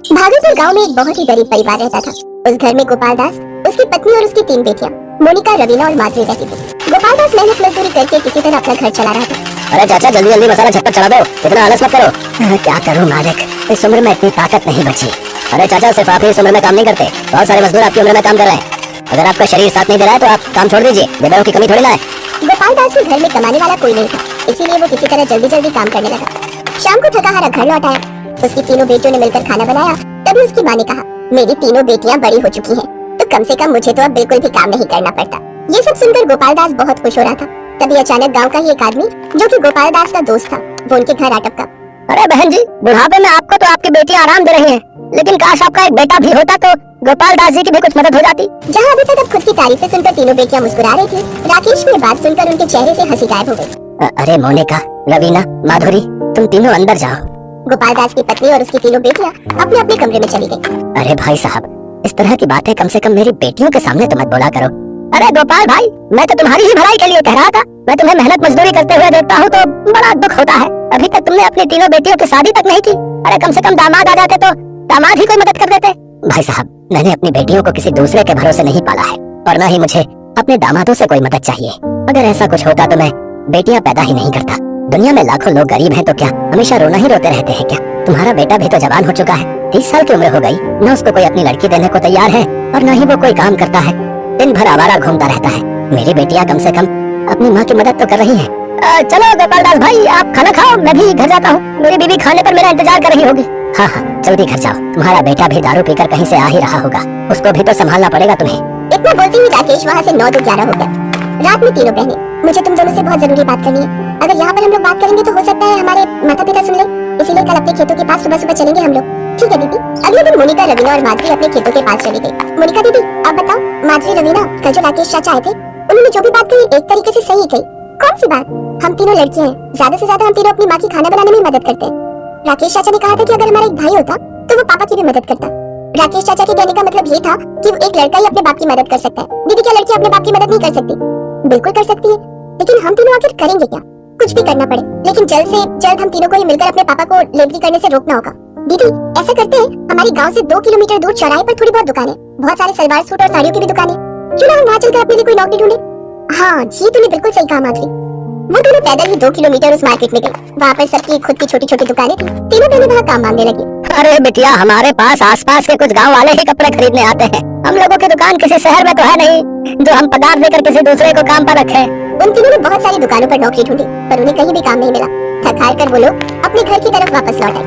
भागलपुर गांव में एक बहुत ही गरीब परिवार रहता था। उस घर में गोपाल दास, उसकी पत्नी और उसकी 3 बेटियां मोनिका, रवीना और माधुरी रहती थी। गोपाल दास मेहनत मजदूरी करके किसी तरह अपना घर चला रहा था। अरे चाचा जल्दी जल्दी मसाला झटपट चला दो, इतना आलस मत करो। क्या करूं मालिक, इस उम्र में इतनी ताकत नहीं बची। अरे चाचा सिर्फ आप ही इस उम्र में काम नहीं करते, बहुत सारे मजदूर आपकी उम्र में काम कर रहे हैं। अगर आपका शरीर साथ नहीं दे रहा है तो आप काम छोड़ दीजिए, बेबेओं की कमी थोड़ी ना है। गोपाल दास के घर में कमाने वाला कोई नहीं था, इसीलिए वो किसी तरह जल्दी जल्दी काम करने लगा। शाम को थका हारा घर लौट आया। उसकी 3 बेटियों ने मिलकर खाना बनाया। तभी उसकी माँ ने कहा, मेरी 3 बेटियां बड़ी हो चुकी हैं, तो कम से कम मुझे तो अब बिल्कुल भी काम नहीं करना पड़ता। ये सब सुनकर गोपाल दास बहुत खुश हो रहा था। तभी अचानक गांव का ही एक आदमी, जो कि गोपाल दास का दोस्त था, वो उनके घर आ टपका। अरे बहन जी, बुढ़ापे में आपको तो आपकी बेटियां आराम दे रही हैं, लेकिन काश आपका एक बेटा भी होता तो गोपाल दास जी की भी कुछ मदद हो जाती। जहाँ अभी तक अब खुद की तारीफें सुनकर 3 बेटियां मुस्कुरा रही थी, राकेश की बात सुनकर उनके चेहरे से हंसी गायब हो गई। अरे मोनिका, रवीना, माधुरी, तुम तीनों अंदर जाओ। गोपाल दास की पत्नी और उसकी 3 बेटियां अपने अपने कमरे में चली गयी। अरे भाई साहब, इस तरह की बातें कम से कम मेरी बेटियों के सामने तो मत बोला करो। अरे गोपाल भाई, मैं तो तुम्हारी ही भलाई के लिए कह रहा था। मैं तुम्हें मेहनत मजदूरी करते हुए देखता हूँ तो बड़ा दुख होता है। अभी तक तुमने अपनी 3 बेटियों की शादी तक नहीं की। अरे कम से कम दामाद आ जाते तो दामाद ही कोई मदद कर देते। भाई साहब, मैंने अपनी बेटियों को किसी दूसरे के भरोसे नहीं पाला है, और न ही मुझे अपने दामादों से कोई मदद चाहिए। अगर ऐसा कुछ होता तो मैं बेटियां पैदा ही नहीं करता। दुनिया में लाखों लोग गरीब हैं तो क्या हमेशा रोना ही रोते रहते हैं क्या? तुम्हारा बेटा भी तो जवान हो चुका है, 30 साल की उम्र हो गई, न उसको कोई अपनी लड़की देने को तैयार है और न ही वो कोई काम करता है, दिन भर आवारा घूमता रहता है। मेरी बेटियां कम से कम अपनी माँ की मदद तो कर रही हैं। चलो गोपाल दास भाई, आप खाना खाओ, मैं भी घर जाता हूँ। मेरी बीवी खाने पर मेरा इंतजार कर रही होगी। हाँ हाँ, जल्दी घर जाओ, तुम्हारा बेटा भी दारू पीकर कहीं से आ ही रहा होगा, उसको भी तो संभालना पड़ेगा तुम्हें। इतना बोलती हुई राकेश वहाँ से 9 तो 11 हो गया। रात में 3 बहनें, मुझे तुम दोनों से बहुत जरूरी बात करनी है। अगर यहाँ पर हम लोग बात करेंगे तो हो सकता है हमारे माता पिता सुन ले, इसीलिए कल अपने खेतों के पास सुबह सुबह चलेंगे हम लोग। ठीक है दीदी। अगले दिन मोनिका, रवीना और माधुरी अपने खेतों के पास चली गई। मोनिका दीदी, आप बताओ, माधुरी, रवीना, कल जो राकेश चाचा आए थे, उन्होंने जो भी बात कही एक तरीके से सही कही। कौन सी बात? हम तीनों लड़कियां हैं, ज्यादा से ज्यादा हम तीनों अपनी माँ की खाना बनाने में मदद करते हैं। राकेश चाचा ने कहा था कि अगर हमारा एक भाई होता तो वो पापा की भी मदद करता। राकेश चाचा के कहने का मतलब ये था कि एक लड़का ही अपने बाप की मदद कर सकता है। दीदी, क्या लड़की अपने बाप की मदद नहीं कर सकती? बिल्कुल कर सकती है, लेकिन हम तीनों आखिर करेंगे क्या? कुछ भी करना पड़े, लेकिन जल्द से जल्द हम तीनों को ही मिलकर अपने पापा को लेबरी करने से रोकना होगा। दीदी, ऐसा करते हैं, हमारे गांव से 2 किलोमीटर दूर चौराहे पर थोड़ी बहुत दुकानें, बहुत सारे सलवार सूट और साड़ियों की भी दुकानें, क्यों ना हम वहाँ चलकर अपने लिए कोई नौकरी ढूंढे? हाँ, ये तूने बिल्कुल सही कहा माधुरी। वो दोनों पैदल ही 2 किलोमीटर उस मार्केट में गई। वहाँ पर सबकी खुद की छोटी छोटी दुकानें थी। तीनों बहनें वहाँ काम मांगने लगी। अरे बिटिया, हमारे पास आसपास के कुछ गांव वाले ही कपड़े खरीदने आते हैं। हम लोगों की दुकान किसी शहर में तो है नहीं जो हम पगार देकर किसी दूसरे को काम पर रखें। उन तीनों ने बहुत सारी दुकानों पर नौकरी ढूंढी, पर उन्हें कहीं भी काम नहीं मिला। थक हार कर वो लोग अपने घर की तरफ वापस लौट आए,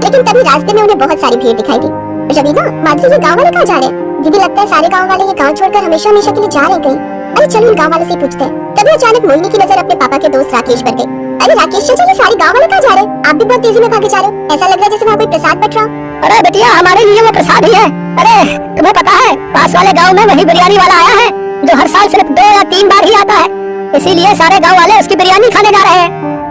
लेकिन तभी रास्ते में उन्हें बहुत सारी भीड़ दिखाई दी। रवीना, माधुरी, ये गाँव वाले कहाँ जा रहे हैं? दीदी, लगता है सारे गाँव वाले ये गाँव छोड़कर हमेशा हमेशा के लिए जा रहे हैं कहीं। अरे चलो इन गाँव वालों से पूछते हैं। तभी अचानक मोहिनी की नजर अपने पापा के दोस्त राकेश पर गई। अरे राकेश चाचा, ये सारे गाँव वाले कहाँ जा रहे हैं? आप भी बहुत तेजी में भागे जा रहे हो, ऐसा लग रहा है जैसे वहाँ कोई प्रसाद बट रहा। अरे बेटिया, हमारे लिए वो प्रसाद ही है। अरे तुम्हें पता है, पास वाले गांव में वही बिरयानी वाला आया है जो हर साल सिर्फ 2 या 3 बार ही आता है, इसीलिए सारे गांव वाले उसकी बिरयानी खाने जा रहे हैं।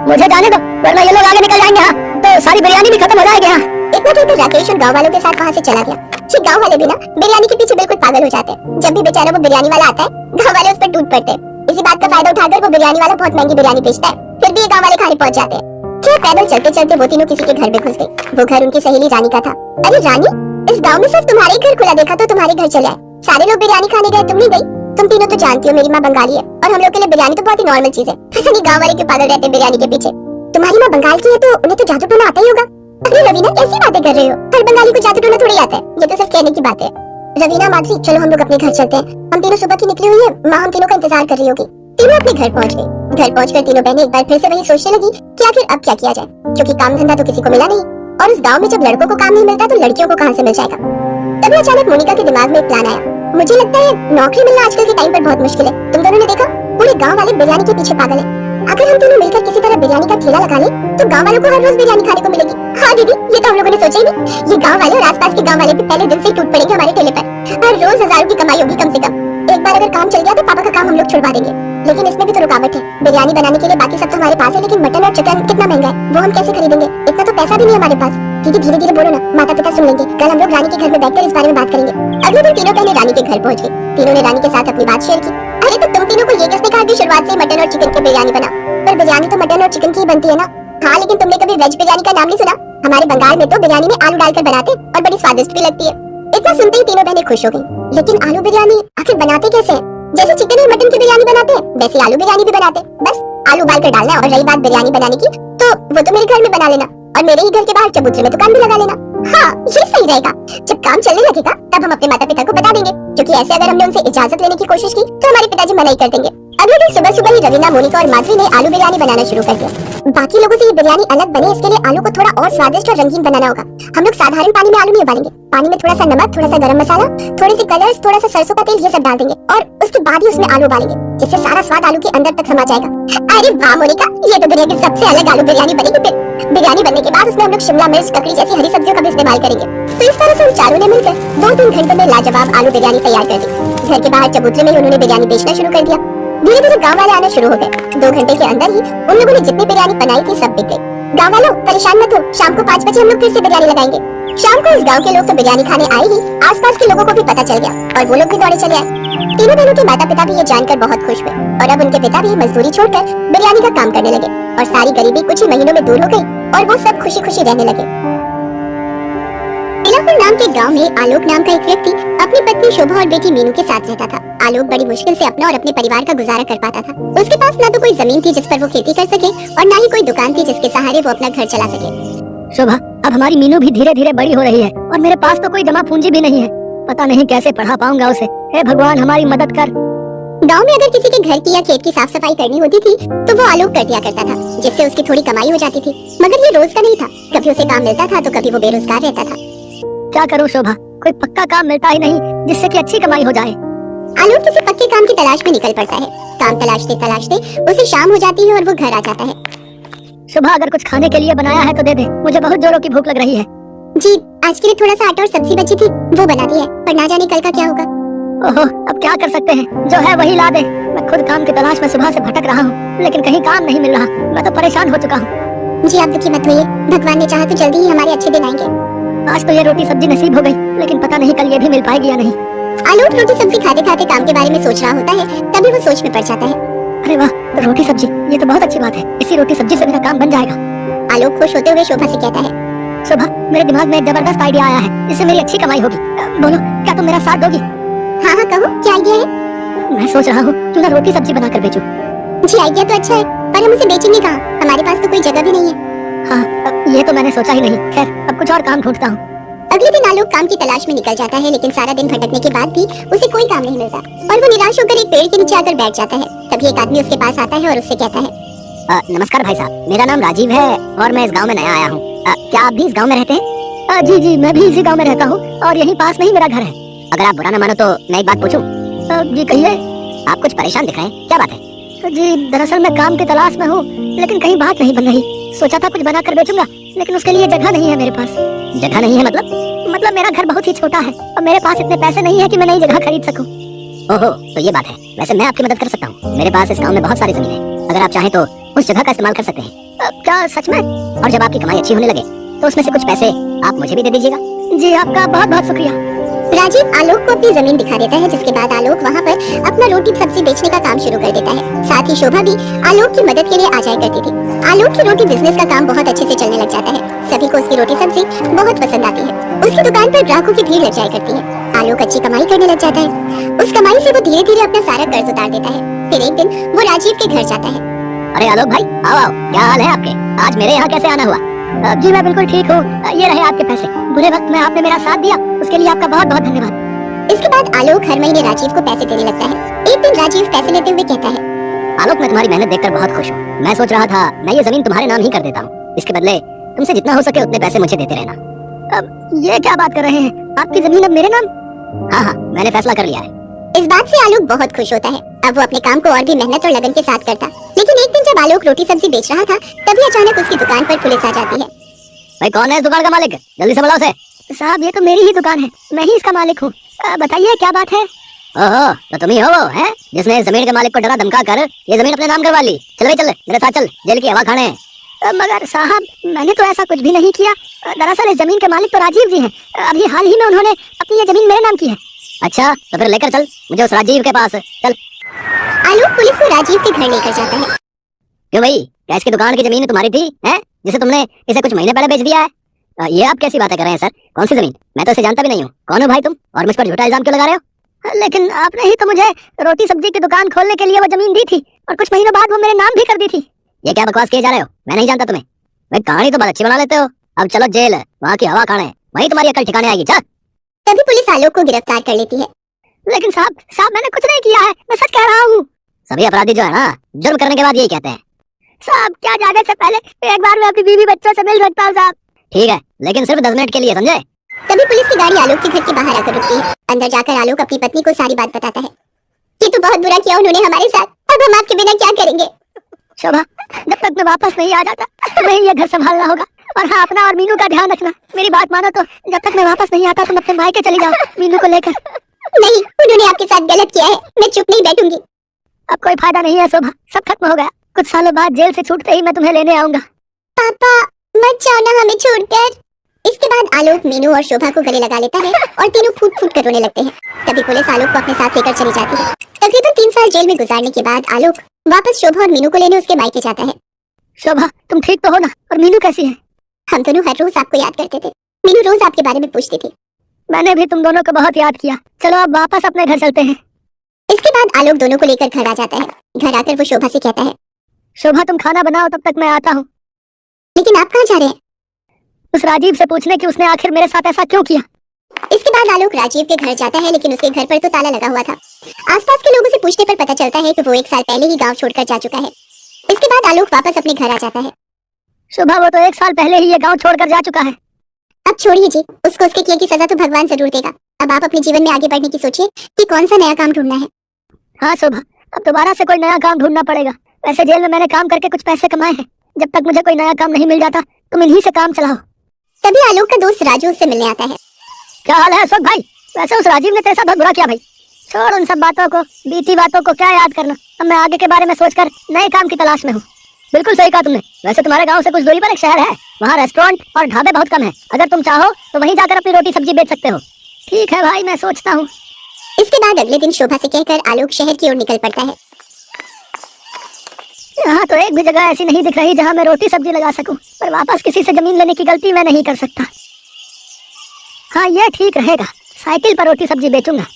मुझे जाने दो, वरना ये लोग आगे निकल जाएंगे यहाँ तो सारी बिरयानी भी खत्म हो जाएगी यहाँ। इतना कहकर राकेश उन गाँव वालों के साथ वहाँ से चला गया। ये गाँव वाले भी ना बिरयानी के पीछे बिल्कुल पागल हो जाते हैं। जब भी बेचारा वो बिरयानी वाला आता है, गाँव वाले उस पर टूट पड़ते हैं। इसी बात का फायदा उठाकर वो बिरयानी वाला बहुत महंगी बिरयानी बेचता है, फिर भी ये गाँव वाले खाने पहुँच जाते हैं। क्या पैदल चलते चलते वो तीनों किसी के घर में घुस गए। वो घर उनकी सहेली रानी का था। अरे रानी, इस गांव में सिर्फ तुम्हारे घर खुला देखा तो तुम्हारे घर चले आए। सारे लोग बिरयानी खाने गए, तुम नहीं गई? तुम तीनों तो जानती हो मेरी माँ बंगाली है और हम लोग के लिए बिरयानी तो बहुत ही नॉर्मल चीज है। पता नहीं गाँव वाले क्यों पागल रहते हैं बिरयानी के पीछे। तुम्हारी माँ बंगाल की है तो उन्हें तो जादू टोना आता ही होगा। अरे रवीना, कैसी बातें कर रहे हो? हर बंगाली को जादू टोना थोड़ी आता है, ये तो सिर्फ कहने की बात है। रवीना, माधुरी, चलो हम लोग अपने घर चलते हैं। हम तीनों सुबह की निकली हुई है, माँ हम तीनों का इंतजार कर रही होगी। तीनों अपने घर पहुँच गए। घर पहुंचकर तीनों बहनें एक बार फिर से वही सोचने लगी कि आखिर अब क्या किया जाए, क्योंकि काम धंधा तो किसी को मिला नहीं, और इस गांव में जब लड़कों को काम नहीं मिलता तो लड़कियों को कहां से मिल जाएगा। तभी अचानक मोनिका के दिमाग में एक प्लान आया। मुझे लगता है नौकरी मिलना आजकल के टाइम पर बहुत मुश्किल है। तुम दोनों ने देखा, पूरे गांव वाले बिरयानी के पीछे पागल है। अगर हम दोनों मिलकर किसी तरह बिरयानी का ठेला लगा लें तो गांव वालों को हर रोज बिरयानी खाने को मिलेगी। हाँ दीदी, ये तो हम लोगों ने सोचा ही नहीं। ये गांव वाले और आसपास के गांव वाले भी पहले दिन से टूट पड़ेंगे हमारे ठेले पर। हर रोज हजारों की कमाई होगी कम से कम। एक बार अगर काम चल गया तो पापा का काम हम लोग छुड़वा देंगे, लेकिन इसमें भी तो रुकावट है। बिरयानी बनाने के लिए बाकी सब तो हमारे पास है, लेकिन मटन और चिकन कितना महंगा है, वो हम कैसे खरीदेंगे? इतना तो पैसा भी नहीं हमारे पास। दीदी धीरे धीरे बोलो ना, माता पिता सुन लेंगे। कल हम लोग रानी के घर में बैठकर इस बारे में बात करेंगे। अगले दिन तीनों बहनें रानी के घर पहुंच गई। तीनों ने रानी के साथ अपनी बात शेयर की। अरे तो तुम तीनों को ये किसने कहा कि शुरुआत से मटन और चिकन की बिरयानी बनाओ? पर बिरयानी तो मटन और चिकन की ही बनती है ना। हाँ, लेकिन तुमने कभी वेज बिरयानी का नाम नहीं सुना? हमारे बंगाल में तो बिरयानी में आलू डालकर बनाते और बड़ी स्वादिष्ट भी लगती है। इतना सुनते ही तीनों बहनें खुश हो गईं। लेकिन आलू बिरयानी आखिर बनाते कैसे हैं? जैसे चिकन और मटन की बिरयानी बनाते हैं वैसे आलू बिरयानी भी बनाते हैं। बस आलू उबाल कर डालना है। और रही बात बिरयानी बनाने की, तो वो तो मेरे घर में बना लेना और मेरे ही घर के बाहर चबूतरे में दुकान भी लगा लेना। हाँ, ये सही रहेगा। जब काम चलने लगेगा तब हम अपने माता पिता को बता देंगे, क्योंकि ऐसे अगर हमने उनसे इजाजत लेने की कोशिश की तो हमारे पिताजी मना ही कर देंगे। अगले दिन सुबह सुबह ही रवीना, मोनिका और माधवी ने आलू बिरयानी बनाना शुरू कर दिया। बाकी लोगों से ये बिरयानी अलग बने, इसके लिए आलू को थोड़ा और स्वादिष्ट और रंगीन बनाना होगा। हम लोग साधारण पानी में आलू नहीं उबालेंगे। पानी में थोड़ा सा नमक, थोड़ा सा गरम मसाला, थोड़े से कलर्स, थोड़ा सा सरसों का तेल, ये सब डाल देंगे और उसके बाद ही उसमें आलू उबालेंगे, जिससे सारा स्वाद आलू के अंदर तक समा जाएगा। अरे वाह मोनिका, ये तो दुनिया की सबसे अलग आलू बिरयानी बनेगी। फिर बिरयानी बनने के बाद उसमें हम लोग शिमला मिर्च, ककड़ी जैसी हरी सब्जियों का भी इस्तेमाल करेंगे। तो इस तरह से उन चारों ने मिलकर 2-3 घंटों में लाजवाब आलू बिरयानी तैयार कर दी। घर के बाहर चबूतरे में ही उन्होंने बिरयानी बेचना शुरू कर दिया। धीरे धीरे गांव वाले आना शुरू हो गए। 2 घंटे के अंदर ही उन लोगों ने जितनी बिरयानी बनाई थी सब बिक गई। गांव वालों, परेशान मत हो, शाम को 5 बजे हम लोग फिर से बिरयानी लगाएंगे। शाम को इस गांव के लोग तो बिरयानी खाने आए ही, आसपास के लोगों को भी पता चल गया और वो लोग भी दौड़े चले आए। तीनों बहनों के माता पिता भी ये जानकर बहुत खुश हुए और अब उनके पिता भी मजदूरी छोड़कर बिरयानी का काम करने लगे और सारी गरीबी कुछ ही महीनों में दूर हो गई और वो सब खुशी खुशी रहने लगे। तिलापुर नाम के गांव में आलोक नाम का एक व्यक्ति अपनी पत्नी शोभा और बेटी मीनू के साथ रहता था। आलोक बड़ी मुश्किल से अपना और अपने परिवार का गुजारा कर पाता था। उसके पास ना तो कोई जमीन थी जिस पर वो खेती कर सके और ना ही कोई दुकान थी जिसके सहारे वो अपना घर चला सके। शोभा, अब हमारी मीनू भी धीरे धीरे बड़ी हो रही है और मेरे पास तो कोई जमा पूंजी भी नहीं है। पता नहीं कैसे पढ़ा पाऊंगा उसे। हे भगवान, हमारी मदद कर। गांव में अगर किसी के घर की या खेत की साफ सफाई करनी होती थी तो वो आलोक कर दिया करता था, जिससे उसकी थोड़ी कमाई हो जाती थी। मगर ये रोज का नहीं था, कभी उसे काम मिलता था तो कभी वो बेरोजगार रहता था। क्या करूं शोभा, कोई पक्का काम मिलता ही नहीं जिससे कि अच्छी कमाई हो जाए। आलोक किसी पक्के काम की तलाश में निकल पड़ता है। काम तलाशते तलाशते उसे शाम हो जाती है और वो घर आ जाता है। शोभा, अगर कुछ खाने के लिए बनाया है तो दे दे, मुझे बहुत जोरों की भूख लग रही है। जी, आज के लिए थोड़ा सा आटा और सब्जी बची थी, वो बना दी है, पर ना जाने कल का क्या होगा। ओहो, अब क्या कर सकते हैं, जो है वही ला दे। मैं खुद काम की तलाश में सुबह से भटक रहा हूँ, लेकिन कहीं काम नहीं मिल रहा। मैं तो परेशान हो चुका हूँ। जी, आप दुखी मत होइए, भगवान ने चाहा तो जल्दी ही हमारे अच्छे दिन आएंगे। आज तो ये रोटी सब्जी नसीब हो गई, लेकिन पता नहीं कल ये भी मिल पाएगी या नहीं। आलोक रोटी सब्जी खाते खाते काम के बारे में सोच रहा होता है, तभी वो सोच में पड़ जाता है। अरे वाह, तो रोटी सब्जी, ये तो बहुत अच्छी बात है। इसी रोटी सब्जी से मेरा काम बन जाएगा। आलोक खुश होते हुए शोभा से कहता है, शोभा, मेरे दिमाग में एक जबरदस्त आइडिया आया है, जिससे मेरी अच्छी कमाई होगी। बोलो, क्या तुम मेरा साथ दोगी? हाँ हाँ कहो, क्या आइडिया है? मैं सोच रहा हूँ क्यों ना रोटी सब्जी बनाकर बेचूं। जी, आइडिया तो अच्छा है, पर हम उसे बेचेंगे कहाँ? हमारे पास तो कोई जगह भी नहीं है। हाँ, ये तो मैंने सोचा ही नहीं। खैर, अब कुछ और काम ढूंढता हूँ। अगले दिन आलोक काम की तलाश में निकल जाता है, लेकिन सारा दिन भटकने के बाद भी उसे कोई काम नहीं मिलता और वो निराश होकर एक पेड़ के नीचे आकर बैठ जाता है। तभी एक आदमी उसके पास आता है और उससे कहता है, नमस्कार भाई साहब, मेरा नाम राजीव है और मैं इस गांव में नया आया हूँ। क्या आप भी इस गांव में रहते हैं? जी जी, मैं भी इसी गांव में रहता हूँ और यहीं पास में ही मेरा घर है। अगर आप बुरा न मानो तो मैं एक बात पूछूं? जी कहिए। आप कुछ परेशान दिख रहे हैं, क्या बात है? जी, दरअसल मैं काम की तलाश में हूँ, लेकिन कहीं बात नहीं बन रही। सोचा था कुछ बना कर बेचूंगा, लेकिन उसके लिए जगह नहीं है मेरे पास। जगह नहीं है मतलब मेरा घर बहुत ही छोटा है और मेरे पास इतने पैसे नहीं है कि मैं नई जगह खरीद सकूं। ओहो, तो ये बात है। वैसे मैं आपकी मदद कर सकता हूँ। मेरे पास इस गांव में बहुत सारी जमीन है, अगर आप चाहें तो उस जगह का इस्तेमाल कर सकते हैं। क्या सच में? और जब आपकी कमाई अच्छी होने लगे तो उसमें से कुछ पैसे आप मुझे भी दे दीजिएगा। जी, आपका बहुत बहुत शुक्रिया। राजीव आलोक को अपनी जमीन दिखा देता है, जिसके बाद आलोक वहाँ पर अपना रोटी सब्जी बेचने का काम शुरू कर देता है। साथ ही शोभा भी आलोक की मदद के लिए आ जाया करती थी। आलोक की रोटी बिजनेस का काम बहुत अच्छे से चलने लग जाता है। सभी को उसकी रोटी सब्जी बहुत पसंद आती है। उसकी दुकान पर ग्राहकों की भीड़ लग जाया करती है। आलोक अच्छी कमाई करने लग जाता है। उस कमाई से वो धीरे धीरे अपना सारा कर्ज उतार देता है। फिर एक दिन वो राजीव के घर जाता है। अरे आलोक भाई, आओ आओ, क्या हाल है आपके? आज मेरे यहाँ कैसे आना हुआ? जी मैं बिल्कुल ठीक हूँ, ये रहे आपके पैसे। बुरे वक्त में आपने मेरा साथ दिया, उसके लिए आपका बहुत बहुत धन्यवाद। इसके बाद आलोक हर महीने राजीव को पैसे देने लगता है। एक दिन राजीव पैसे लेते हुए कहता है, आलोक, मैं तुम्हारी मेहनत देखकर बहुत खुश हूँ। मैं सोच रहा था मैं ये जमीन तुम्हारे नाम ही कर देता हूँ। इसके बदले तुमसे जितना हो सके उतने पैसे मुझे देते रहना। अब ये क्या बात कर रहे हैं? आपकी जमीन अब मेरे नाम? हाँ हाँ, मैंने फैसला कर लिया है। इस बात से आलोक बहुत खुश होता है। अब वो अपने काम को और भी मेहनत और लगन के साथ करता। लेकिन एक दिन जब आलोक रोटी सब्जी बेच रहा था, तभी अचानक उसकी दुकान पर पुलिस आ जाती है। भाई, कौन है इस दुकान का मालिक? जल्दी से बुलाओ उसे। साहब, ये तो मेरी ही दुकान है, मैं ही इसका मालिक हूँ। बताइए क्या बात है? ओहो, तो तुम ही हो वो हैं जिसने इस जमीन के मालिक को डरा धमका कर ये जमीन अपने नाम करवा ली। चल भाई चल, मेरे साथ चल, जेल की हवा खाने। मगर साहब, मैंने तो ऐसा कुछ भी नहीं किया। दरअसल इस जमीन के मालिक तो राजीव जी हैं। अभी हाल ही में उन्होंने अपनी ये जमीन मेरे नाम की है। अच्छा, तो फिर लेकर चल मुझे उस राजीव के पास। चल। आलोक पुलिस को राजीव के घर लेकर जाता है। क्यों भाई, क्या इसकी दुकान की जमीन तुम्हारी थी हैं, जिसे तुमने इसे कुछ महीने पहले बेच दिया है? ये आप कैसी बातें कर रहे हैं सर? कौन सी जमीन? मैं तो इसे जानता भी नहीं हूँ। कौन हो भाई तुम, और मुझ पर झूठा इल्जाम क्यों लगा रहे हो? लेकिन आपने ही तो मुझे रोटी सब्जी की दुकान खोलने के लिए वो जमीन दी थी, और कुछ महीनों बाद वो मेरे नाम भी कर दी थी। ये क्या बकवास किए जा रहे हो? मैं नहीं जानता तुम्हें। भाई कहानी तो बहुत अच्छी बना लेते हो। अब चलो जेल, वहाँ की हवा खाने, वहीं तुम्हारी अकल ठिकाने आएगी। चल। तभी पुलिस आलोक को गिरफ्तार कर लेती है। लेकिन साहब मैंने कुछ नहीं किया है, मैं सच कह रहा हूँ। सभी अपराधी जो है ना, जुर्म करने के बाद यही कहते हैं। साहब क्या जाने से पहले एक बार मैं अपनी बीवी बच्चों से मिल सकता हूँ साहब? ठीक है, लेकिन सिर्फ 10 मिनट के लिए, समझे? तभी पुलिस की गाड़ी आलोक के घर के बाहर आकर रुकती है। अंदर जाकर आलोक अपनी पत्नी को सारी बात बताता है। ये तो बहुत बुरा किया उन्होंने हमारे साथ, अब हम आपके बिना क्या करेंगे? शोभा, जब तक मैं वापस नहीं आ जाता तुम्हें ये घर संभालना होगा। और हाँ, अपना और मीनू का ध्यान रखना। मेरी बात मानो तो जब तक मैं वापस नहीं आता तुम अपने मायके चली जाओ मीनू को लेकर। नहीं, उन्होंने आपके साथ गलत किया है, मैं चुप नहीं बैठूंगी। अब कोई फायदा नहीं है शोभा, सब खत्म हो गया। कुछ सालों बाद जेल से छूटते ही मैं तुम्हें लेने आऊंगा। पापा मत जाओ ना हमें छोड़कर। इसके बाद आलोक मीनू और शोभा को गले लगा लेता है और तीनों फूट फूट कर रोने लगते हैं। तभी पुलिस आलोक को अपने साथ लेकर चली जाती है। तकरीबन 3 साल जेल में गुजारने के बाद आलोक वापस शोभा और मीनू को लेने उसके मायके जाता है। शोभा तुम ठीक तो हो ना? और मीनू कैसी है? हम दोनों हर रोज आपको याद करते थे। मीनू रोज आपके बारे में पूछती थी। मैंने भी तुम दोनों को बहुत याद किया। चलो अब वापस अपने घर चलते हैं। इसके बाद आलोक दोनों को लेकर घर आ जाता है। घर आकर वो शोभा से कहता है, शोभा तुम खाना बनाओ, तब तक मैं आता हूँ। लेकिन आप कहाँ जा रहे हैं? उस राजीव से पूछने कि उसने आखिर मेरे साथ ऐसा क्यों किया। इसके बाद आलोक राजीव के घर जाता है, लेकिन उसके घर पर तो ताला लगा हुआ था। आसपास के लोगों से पूछने पर पता चलता है कि वो 1 साल पहले ही गांव छोड़कर जा चुका है। इसके बाद आलोक वापस अपने घर आ जाता है। शोभा वो तो 1 साल पहले ही ये गांव छोड़कर जा चुका है। अब छोड़िए जी, उसको उसके किए की सजा तो भगवान जरूर देगा। अब आप अपने जीवन में आगे बढ़ने की सोचिए कि कौन सा नया काम ढूंढना है। हाँ शोभा, अब दोबारा से कोई नया काम ढूंढना पड़ेगा। वैसे जेल में मैंने काम करके कुछ पैसे कमाए हैं। जब तक मुझे कोई नया काम नहीं मिल जाता तुम इन्हीं से काम चलाओ। तभी आलोक का दोस्त राजू उससे मिलने आता है। क्या हाल है अशोक भाई? वैसे उस राजीव ने तेरे साथ बहुत बुरा किया भाई। छोड़ उन सब बातों को, बीती बातों को क्या याद करना। अब मैं आगे के बारे में सोचकर नए काम की तलाश में हूँ। बिल्कुल सही कहा तुमने। वैसे तुम्हारे गांव से कुछ दूरी पर एक शहर है, वहाँ रेस्टोरेंट और ढाबे बहुत कम है। अगर तुम चाहो तो वहीं जाकर अपनी रोटी सब्जी बेच सकते हो। ठीक है भाई, मैं सोचता हूँ। इसके बाद अगले दिन शोभा से कहकर आलोक शहर की ओर निकल पड़ता है। यहाँ तो एक भी जगह ऐसी नहीं दिख रही जहाँ मैं रोटी सब्जी लगा सकूं, पर वापस किसी से जमीन लेने की गलती मैं नहीं कर सकता। हाँ ये ठीक रहेगा, साइकिल पर रोटी सब्जी बेचूंगा।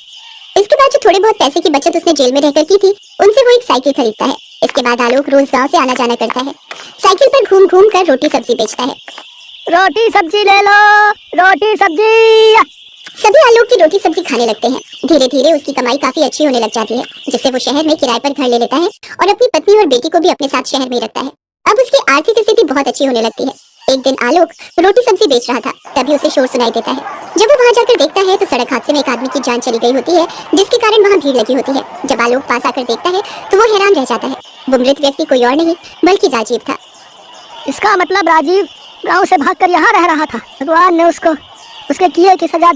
इसके बाद जो थोड़े बहुत पैसे की बचत उसने जेल में रहकर की थी, उनसे वो एक साइकिल खरीदता है। इसके बाद आलोक रोज गांव से आना जाना करता है। साइकिल पर घूम घूम कर रोटी सब्जी बेचता है। रोटी सब्जी ले लो, रोटी सब्जी। सभी आलोक की रोटी सब्जी खाने लगते हैं। धीरे धीरे उसकी कमाई काफी अच्छी होने लग जाती है, जिससे वो शहर में किराए पर घर ले लेता है और अपनी पत्नी और बेटी को भी अपने साथ शहर में रखता है। अब उसकी आर्थिक स्थिति बहुत अच्छी होने लगती है। एक दिन आलोक रोटी सब्जी बेच रहा था, तभी उसे शोर सुनाई देता है। जब वो वहाँ जाकर देखता है तो सड़क हादसे में एक आदमी की जान चली गई होती है, जिसके कारण वहाँ भीड़ लगी होती है। जब आलोक पास आकर देखता है तो वो हैरान रह जाता है। वो मृत व्यक्ति कोई और नहीं बल्कि राजीव था। इसका मतलब राजीव गाँव से भागकर यहाँ रह रहा था। भगवान ने उसको उसके किए की सजा